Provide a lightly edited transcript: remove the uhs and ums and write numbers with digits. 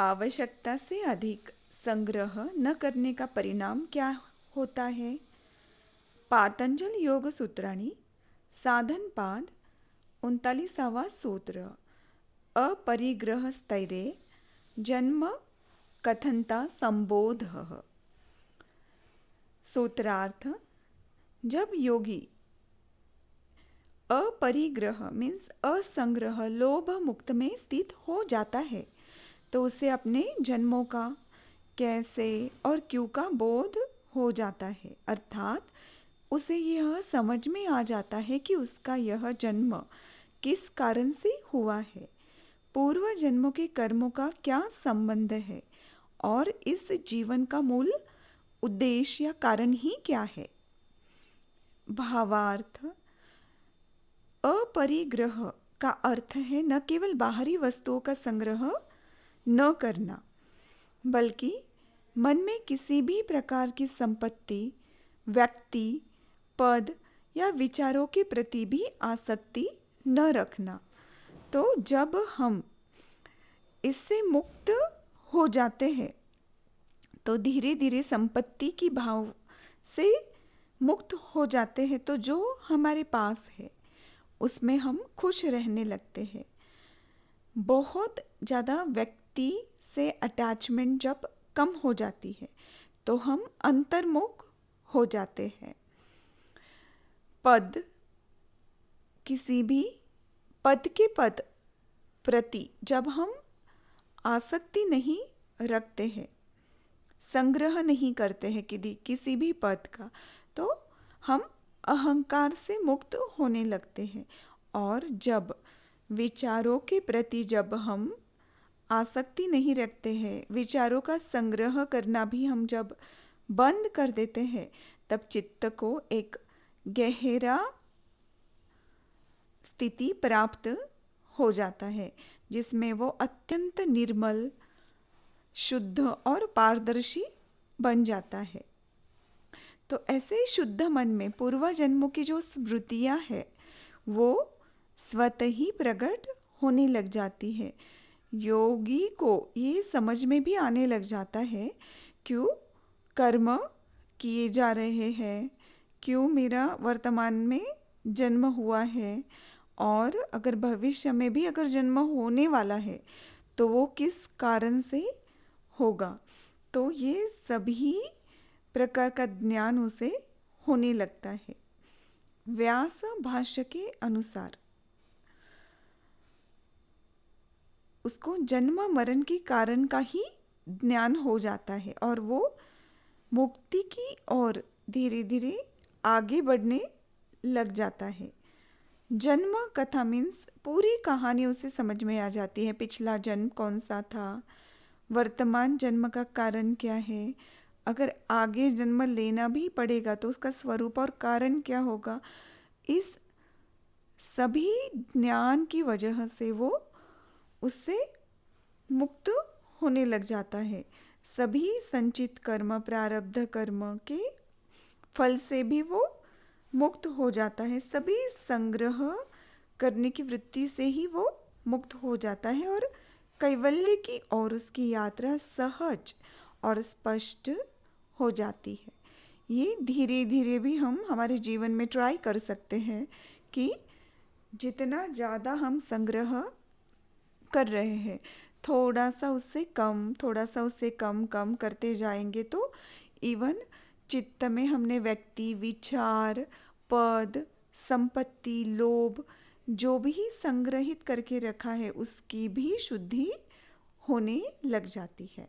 आवश्यकता से अधिक संग्रह न करने का परिणाम क्या होता है? पातंजल योग सूत्राणी साधनपाद 39वां सूत्र अपरिग्रह स्थैर्ये जन्म कथनता संबोध। सूत्रार्थ: जब योगी अपरिग्रह मीन्स असंग्रह लोभ मुक्त में स्थित हो जाता है तो उसे अपने जन्मों का कैसे और क्यों का बोध हो जाता है, अर्थात उसे यह समझ में आ जाता है कि उसका यह जन्म किस कारण से हुआ है, पूर्व जन्मों के कर्मों का क्या संबंध है और इस जीवन का मूल उद्देश्य या कारण ही क्या है। भावार्थ: अपरिग्रह का अर्थ है न केवल बाहरी वस्तुओं का संग्रह न करना, बल्कि मन में किसी भी प्रकार की संपत्ति, व्यक्ति, पद या विचारों के प्रति भी आसक्ति न रखना। तो जब हम इससे मुक्त हो जाते हैं तो धीरे धीरे संपत्ति की भाव से मुक्त हो जाते हैं, तो जो हमारे पास है उसमें हम खुश रहने लगते हैं। बहुत ज़्यादा व्यक्ति से अटैचमेंट जब कम हो जाती है तो हम अंतर्मुख हो जाते हैं। पद, किसी भी पद के पद प्रति जब हम आसक्ति नहीं रखते हैं, संग्रह नहीं करते हैं किसी भी पद का, तो हम अहंकार से मुक्त होने लगते हैं। और जब विचारों के प्रति जब हम आसक्ति नहीं रखते हैं, विचारों का संग्रह करना भी हम जब बंद कर देते हैं, तब चित्त को एक गहरा स्थिति प्राप्त हो जाता है जिसमें वो अत्यंत निर्मल, शुद्ध और पारदर्शी बन जाता है। तो ऐसे शुद्ध मन में पूर्व जन्मों की जो स्मृतियाँ है वो स्वतः ही प्रकट होने लग जाती है। योगी को ये समझ में भी आने लग जाता है क्यों कर्म किए जा रहे हैं, क्यों मेरा वर्तमान में जन्म हुआ है, और अगर भविष्य में भी अगर जन्म होने वाला है तो वो किस कारण से होगा। तो ये सभी प्रकार का ज्ञान उसे होने लगता है। व्यास भाष्य के अनुसार उसको जन्म मरण के कारण का ही ज्ञान हो जाता है और वो मुक्ति की ओर धीरे धीरे आगे बढ़ने लग जाता है। जन्म कथा मीन्स पूरी कहानी उसे समझ में आ जाती है। पिछला जन्म कौन सा था, वर्तमान जन्म का कारण क्या है, अगर आगे जन्म लेना भी पड़ेगा तो उसका स्वरूप और कारण क्या होगा। इस सभी ज्ञान की वजह से वो उससे मुक्त होने लग जाता है। सभी संचित कर्म, प्रारब्ध कर्म के फल से भी वो मुक्त हो जाता है। सभी संग्रह करने की वृत्ति से ही वो मुक्त हो जाता है और कैवल्य की ओर उसकी यात्रा सहज और स्पष्ट हो जाती है। ये धीरे धीरे भी हम हमारे जीवन में ट्राई कर सकते हैं कि जितना ज़्यादा हम संग्रह कर रहे हैं, थोड़ा सा उससे कम, थोड़ा सा उससे कम कम करते जाएंगे तो इवन चित्त में हमने व्यक्ति, विचार, पद, संपत्ति, लोभ जो भी संग्रहित करके रखा है उसकी भी शुद्धि होने लग जाती है।